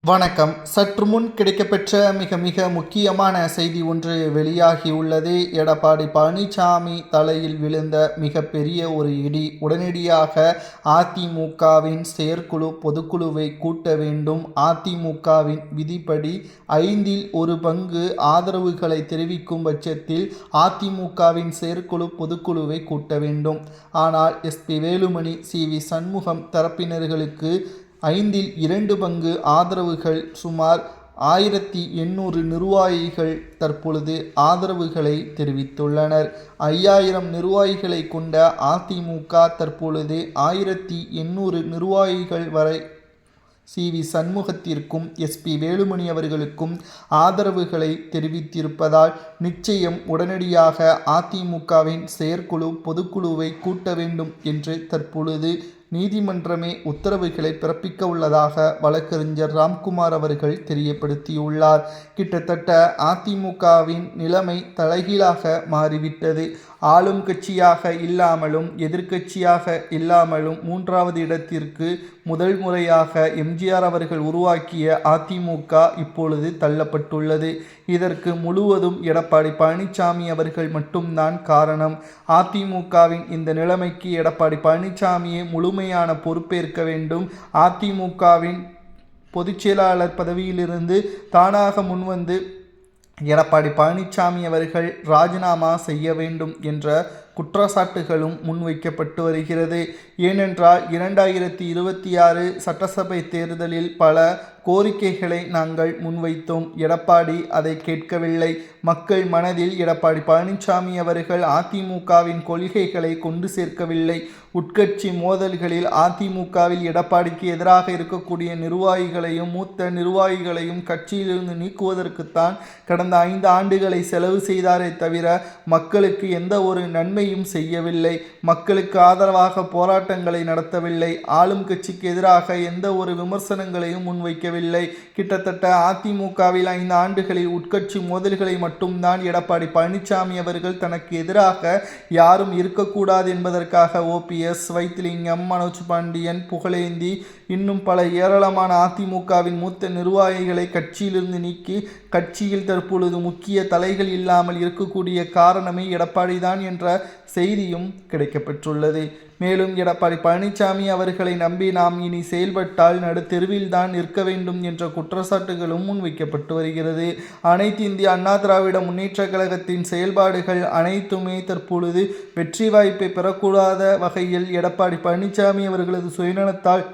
வணக்கம். சற்று முன் கிடைக்கப்பெற்ற மிக முக்கியமான செய்தி ஒன்று வெளியாகியுள்ளது. எடப்பாடி பழனிசாமி தலையில் விழுந்த மிகப்பெரிய ஒரு இடி. உடனடியாக அதிமுகவின் செயற்குழு பொதுக்குழுவை கூட்ட வேண்டும். அதிமுகவின் விதிப்படி 1/5 ஆதரவுகளை தெரிவிக்கும் பட்சத்தில் அதிமுகவின் செயற்குழு பொதுக்குழுவை கூட்ட வேண்டும். ஆனால் எஸ்பி வேலுமணி, சி.வி. சண்முகம் தரப்பினர்களுக்கு 2/5 ஆதரவுகள், சுமார் 1800 நிர்வாகிகள் தற்பொழுது ஆதரவுகளை தெரிவித்துள்ளனர். 5000 நிர்வாகிகளை கொண்ட அதிமுக தற்பொழுது 1800 நிர்வாகிகள் வரை சி.வி. சண்முகத்திற்கும் எஸ்பி வேலுமணி அவர்களுக்கும் ஆதரவுகளை தெரிவித்திருப்பதால் நிச்சயம் உடனடியாக அதிமுகவின் செயற்குழு பொதுக்குழுவை கூட்ட வேண்டும் என்று தற்பொழுது நீதிமன்றமே உத்தரவுகளை பிறப்பிக்க உள்ளதாக வழக்கறிஞர் ராம்குமார் அவர்கள் தெரியப்படுத்தியுள்ளார். கிட்டத்தட்ட அதிமுகவின் நிலைமை தலைகீழாக மாறிவிட்டது. ஆளும் கட்சியாக இல்லாமலும் எதிர்க்கட்சியாக இல்லாமலும் 3வது இடத்திற்கு முதல் முறையாக எம்ஜிஆர் அவர்கள் உருவாக்கிய அதிமுக இப்பொழுது தள்ளப்பட்டுள்ளது. இதற்கு முழுவதும் எடப்பாடி பழனிசாமி அவர்கள் மட்டும்தான் காரணம். அதிமுகவின் இந்த நிலைமைக்கு எடப்பாடி பழனிசாமியே முழுமையான பொறுப்பேற்க வேண்டும். அதிமுகவின் பொதுச்செயலாளர் பதவியிலிருந்து தானாக முன்வந்து எடப்பாடி பழனிசாமி அவர்கள் ராஜினாமா செய்ய வேண்டும் என்ற குற்றச்சாட்டுகளும் முன்வைக்கப்பட்டு வருகிறது. ஏனென்றால் 2026 சட்டசபை தேர்தலில் பல கோரிக்கைகளை நாங்கள் முன்வைத்தோம். எடப்பாடி அதை கேட்கவில்லை. மக்கள் மனதில் எடப்பாடி பழனிசாமி அவர்கள் அதிமுகவின் கொள்கைகளை கொண்டு சேர்க்கவில்லை. உட்கட்சி மோதல்களில் அதிமுகவில் எடப்பாடிக்கு எதிராக இருக்கக்கூடிய நிர்வாகிகளையும் மூத்த நிர்வாகிகளையும் கட்சியிலிருந்து நீக்குவதற்குத்தான் கடந்த 5 ஆண்டுகளை செலவு செய்தாரே தவிர மக்களுக்கு எந்த ஒரு நன்மையும் செய்யவில்லை. மக்களுக்கு ஆதரவாக போராட்டங்களை நடத்தவில்லை. ஆளும் கட்சிக்கு எதிராக எந்த ஒரு விமர்சனங்களையும் முன்வைக்கவில்லை. கிட்டத்தட்ட அதிமுகவில் 5 ஆண்டுகளில் உட்கட்சி மோதல்களை மட்டும்தான் எடப்பாடி பழனிசாமி அவர்கள் தனக்கு எதிராக யாரும் இருக்கக்கூடாது என்பதற்காக ஓபிஎஸ், வைத்திலிங்கம், மனோஜ் பாண்டியன், புகழேந்தி இன்னும் பல ஏராளமான அதிமுகவின் மூத்த நிர்வாகிகளை கட்சியிலிருந்து நீக்கி கட்சியில் தற்பொழுது முக்கிய தலைகள் இல்லாமல் இருக்கக்கூடிய காரணமே எடப்பாடி தான் என்ற செய்தியும் கிடைக்கப்பெற்றுள்ளது. மேலும் எடப்பாடி பழனிசாமி அவர்களை நம்பி நாம் இனி செயல்பட்டால் நடுத்தெருவில்தான் நிற்க வேண்டும் என்ற குற்றச்சாட்டுகளும் முன்வைக்கப்பட்டு வருகிறது. அனைத்து இந்திய அண்ணா திராவிட முன்னேற்ற கழகத்தின் செயல்பாடுகள் அனைத்துமே தற்பொழுது வெற்றி வாய்ப்பை பெறக்கூடாத வகையில் எடப்பாடி பழனிசாமி அவர்களது சுயநலத்தால்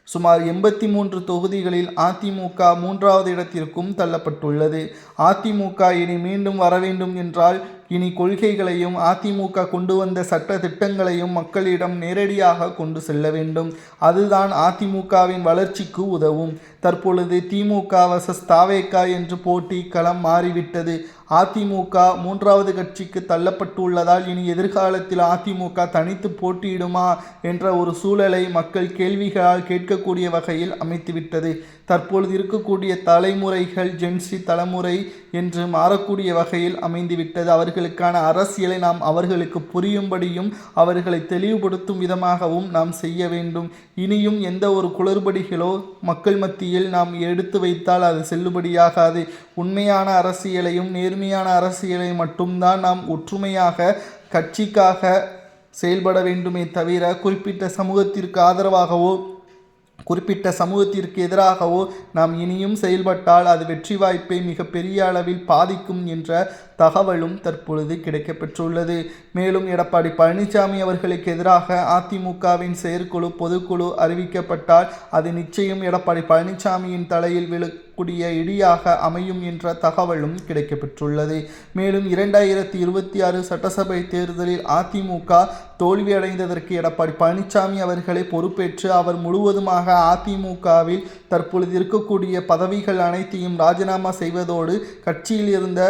சுமார் 83 தொகுதிகளில் அதிமுக 3வது இடத்திற்கும் தள்ளப்பட்டுள்ளது. அதிமுக இனி மீண்டும் வர வேண்டும் என்றால் இனி கொள்கைகளையும் அதிமுக கொண்டு வந்த சட்ட திட்டங்களையும் மக்களிடம் நேரடியாக கொண்டு செல்ல வேண்டும். அதுதான் அதிமுகவின் வளர்ச்சிக்கு உதவும். தற்பொழுது திமுக vs தாவேகா என்று போட்டி களம் மாறிவிட்டது. அதிமுக 3வது கட்சிக்கு தள்ளப்பட்டுள்ளதால் இனி எதிர்காலத்தில் அதிமுக தனித்து போட்டியிடுமா என்ற ஒரு சூழலை மக்கள் கேள்விகளால் கேட்கக்கூடிய வகையில் அமைத்துவிட்டது. தற்பொழுது இருக்கக்கூடிய தலைமுறைகள் ஜென்சி தலைமுறை என்று மாறக்கூடிய வகையில் அமைந்துவிட்டது. அவர்களுக்கான அரசியலை நாம் அவர்களுக்கு புரியும்படியும் அவர்களை தெளிவுபடுத்தும் விதமாகவும் நாம் செய்ய வேண்டும். இனியும் எந்த ஒரு குளறுபடிகளோ மக்கள் மத்தியில் நாம் எடுத்து வைத்தால் அது செல்லுபடியாகாது. உண்மையான அரசியலையும் நேர்மையான அரசியலையும் மட்டும்தான் நாம் ஒற்றுமையாக கட்சிக்காக செயல்பட வேண்டுமே தவிர குறிப்பிட்ட சமூகத்திற்கு ஆதரவாகவோ குறிப்பிட்ட சமூகத்திற்கு எதிராகவோ நாம் இனியும் செயல்பட்டால் அது வெற்றி வாய்ப்பை மிகப்பெரிய அளவில் பாதிக்கும் என்ற தகவலும் தற்பொழுது கிடைக்கப்பெற்றுள்ளது. மேலும் எடப்பாடி பழனிசாமி அவர்களுக்கு எதிராக அதிமுகவின் செயற்குழு பொதுக்குழு அறிவிக்கப்பட்டால் அது நிச்சயம் எடப்பாடி பழனிசாமியின் தலையில் விழக்கூடிய இடியாக அமையும் என்ற தகவலும் கிடைக்கப்பெற்றுள்ளது. மேலும் 2026 சட்டசபை தேர்தலில் அதிமுக தோல்வியடைந்ததற்கு எடப்பாடி பழனிசாமி அவர்களை பொறுப்பேற்று அவர் முழுவதுமாக அதிமுகவில் தற்பொழுது இருக்கக்கூடிய பதவிகள் அனைத்தையும் ராஜினாமா செய்வதோடு கட்சியில் இருந்த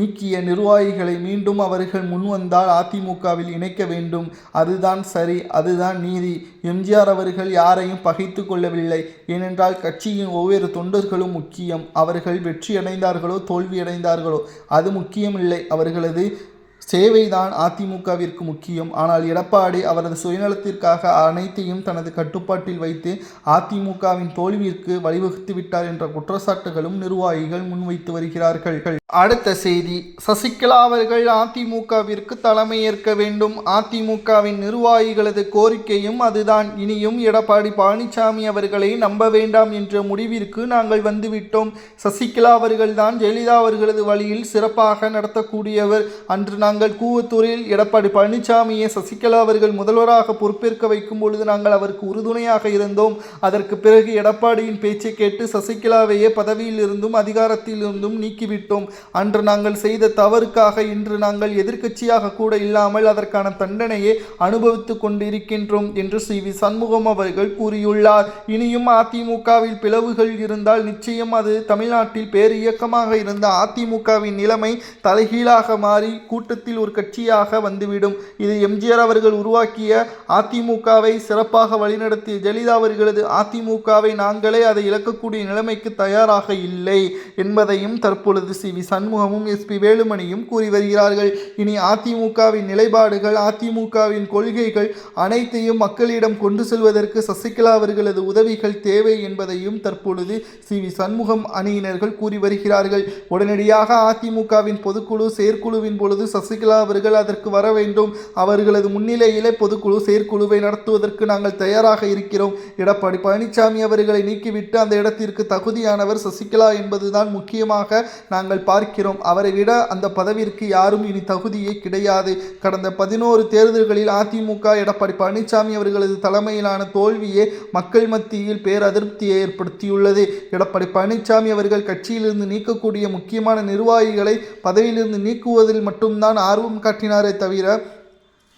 நீக்கிய நிர்வாகிகளை மீண்டும் அவர்கள் முன்வந்தால் அதிமுகவில் இணைக்க வேண்டும். அதுதான் சரி, அதுதான் நீதி. எம்ஜிஆர் அவர்கள் யாரையும் பகைத்து கொள்ளவில்லை. ஏனென்றால் கட்சியின் ஒவ்வொரு தொண்டர்களும் முக்கியம். அவர்கள் வெற்றி அடைந்தார்களோ தோல்வி அடைந்தார்களோ அது முக்கியமில்லை. அவர்களது சேவைதான் அதிமுகவிற்கு முக்கியம். ஆனால் எடப்பாடி அவரது சுயநலத்திற்காக அனைத்தையும் தனது கட்டுப்பாட்டில் வைத்து அதிமுகவின் தோல்விற்கு வழிவகுத்து விட்டார் என்ற குற்றச்சாட்டுகளும் நிர்வாகிகள் முன்வைத்து வருகிறார்கள். அடுத்த செய்தி, சசிகலா அவர்கள் அதிமுகவிற்கு தலைமையேற்க வேண்டும். அதிமுகவின் நிர்வாகிகளது கோரிக்கையும் அதுதான். இனியும் எடப்பாடி பழனிசாமி அவர்களை நம்ப வேண்டாம் என்ற முடிவிற்கு நாங்கள் வந்துவிட்டோம். சசிகலா அவர்கள் தான் ஜெயலலிதா அவர்களது வழியில் சிறப்பாக நடத்தக்கூடியவர். அன்று நாங்கள் கூவத்தூரில் எடப்பாடி பழனிசாமியை சசிகலா அவர்கள் முதல்வராக பொறுப்பேற்க வைக்கும் பொழுது நாங்கள் அவருக்கு உறுதுணையாக இருந்தோம். அதற்கு பிறகு எடப்பாடியின் பேச்சை கேட்டு சசிகலாவையே பதவியில் இருந்தும் அதிகாரத்தில் இருந்தும் நீக்கிவிட்டோம். அன்று நாங்கள் செய்த தவறுக்காக இன்று நாங்கள் எதிர்க்கட்சியாக கூட இல்லாமல் அதற்கான தண்டனையை அனுபவித்துக் கொண்டிருக்கின்றோம் என்று சி.வி. சண்முகம் அவர்கள் கூறியுள்ளார். இனியும் அதிமுகவில் பிளவுகள் இருந்தால் நிச்சயம் அது தமிழ்நாட்டில் பேர் இயக்கமாக இருந்த அதிமுகவின் நிலைமை தலைகீழாக மாறி கூட்டத்தில் ஒரு கட்சியாக வந்துவிடும். இது எம்ஜிஆர் அவர்கள் உருவாக்கிய அதிமுகவை சிறப்பாக வழிநடத்திய ஜெயலலிதா அவர்களது அதிமுகவை நாங்களே அதை இழக்கக்கூடிய நிலைமைக்கு தயாராக இல்லை என்பதையும் தற்பொழுது சி.வி. சண்முகமும் எஸ்.பி. வேலுமணியும் கூறி வருகிறார்கள். இனி அதிமுகவின் நிலைப்பாடுகள், அதிமுகவின் கொள்கைகள் அனைத்தையும் மக்களிடம் கொண்டு செல்வதற்கு சசிகலா அவர்களது உதவிகள் தேவை என்பதையும் தற்பொழுது சி.வி. சண்முகம் அணியினர்கள் கூறி வருகிறார்கள். உடனடியாக அதிமுகவின் பொதுக்குழு செயற்குழுவின் பொழுது சசிகலா அவர்கள் அதற்கு வர வேண்டும். அவர்களது முன்னிலையிலே பொதுக்குழு செயற்குழுவை நடத்துவதற்கு நாங்கள் தயாராக இருக்கிறோம். எடப்பாடி பழனிசாமி அவர்களை நீக்கிவிட்டு அந்த இடத்திற்கு தகுதியானவர் சசிகலா என்பதுதான் முக்கியமாக நாங்கள் பார்க்கிறோம். அவரை விட அந்த பதவிற்கு யாரும் இனி தகுதியே கிடையாது. கடந்த 11 தேர்தல்களில் அதிமுக எடப்பாடி பழனிசாமி அவர்களது தலைமையிலான தோல்வியே மக்கள் மத்தியில் பேரதிருப்தியை ஏற்படுத்தியுள்ளது. எடப்பாடி பழனிசாமி அவர்கள் கட்சியிலிருந்து நீக்கக்கூடிய முக்கியமான நிர்வாகிகளை பதவியிலிருந்து நீக்குவதில் மட்டும்தான் ஆர்வம் காட்டினாரே தவிர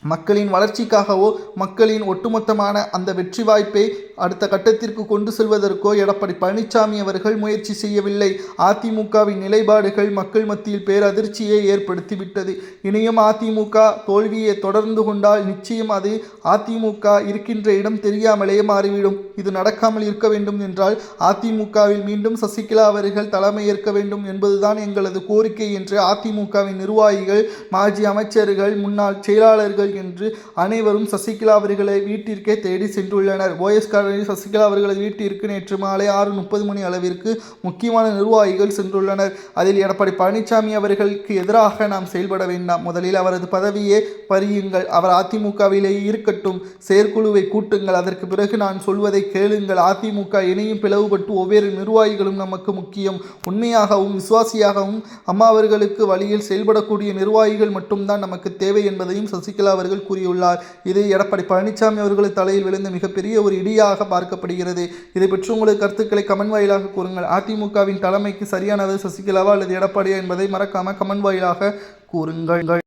மக்களின் வளர்ச்சிக்காகவோ மக்களின் ஒட்டுமொத்தமான அந்த வெற்றி வாய்ப்பை அடுத்த கட்டத்திற்கு கொண்டு செல்வதற்கோ எடப்பாடி பழனிசாமி அவர்கள் முயற்சி செய்யவில்லை. அதிமுகவின் நிலைப்பாடுகள் மக்கள் மத்தியில் பேரதிர்ச்சியை ஏற்படுத்திவிட்டது. இனியும் அதிமுக தோல்வியை தொடர்ந்து கொண்டால் நிச்சயம் அது அதிமுக இருக்கின்ற இடம் தெரியாமலேயே மாறிவிடும். இது நடக்காமல் இருக்க வேண்டும் என்றால் அதிமுகவில் மீண்டும் சசிகலா அவர்கள் தலைமையேற்க வேண்டும் என்பதுதான் எங்களது கோரிக்கை என்று அதிமுகவின் நிர்வாகிகள், மாஜி அமைச்சர்கள், முன்னாள் செயலாளர்கள் என்று அனைவரும் சசிகலா அவர்களை வீட்டிற்கே தேடி சென்றுள்ளனர். OS காலனியில் சசிகலா அவர்களது வீட்டிற்கு நேற்று மாலை 6:30 மணி அளவிற்கு முக்கியமான நிர்வாகிகள் சென்றுள்ளனர். அதில் எடப்பாடி பழனிசாமி அவர்களுக்கு எதிராக நாம் செயல்பட வேண்டாம். முதலில் அவரது பதவியை பறியுங்கள். அவர் அதிமுகவிலேயே இருக்கட்டும். செயற்குழுவை கூட்டுங்கள். அதற்கு பிறகு நான் சொல்வதை கேளுங்கள். அதிமுக இணையும் பிளவுபட்டு ஒவ்வொரு நிர்வாகிகளும் நமக்கு முக்கியம். உண்மையாகவும் விசுவாசியாகவும் அம்மா அவர்களுக்கு வழியில் செயல்படக்கூடிய நிர்வாகிகள் மட்டும்தான் நமக்கு தேவை என்பதையும் சசிகலா அவர்கள் கூறியுள்ளார். இது எடப்பாடி பழனிசாமி அவர்களது தலையில் விழுந்த மிகப்பெரிய ஒரு இடியாக பார்க்கப்படுகிறது. இதை பற்றி உங்களுக்கு கருத்துக்களை கமெண்ட் வாயிலாக கூறுங்கள். அதிமுகவின் தலைமைக்கு சரியானது சசிகலாவா அல்லது எடப்பாடியா என்பதை மறக்காம கமெண்ட் வாயிலாக கூறுங்கள்.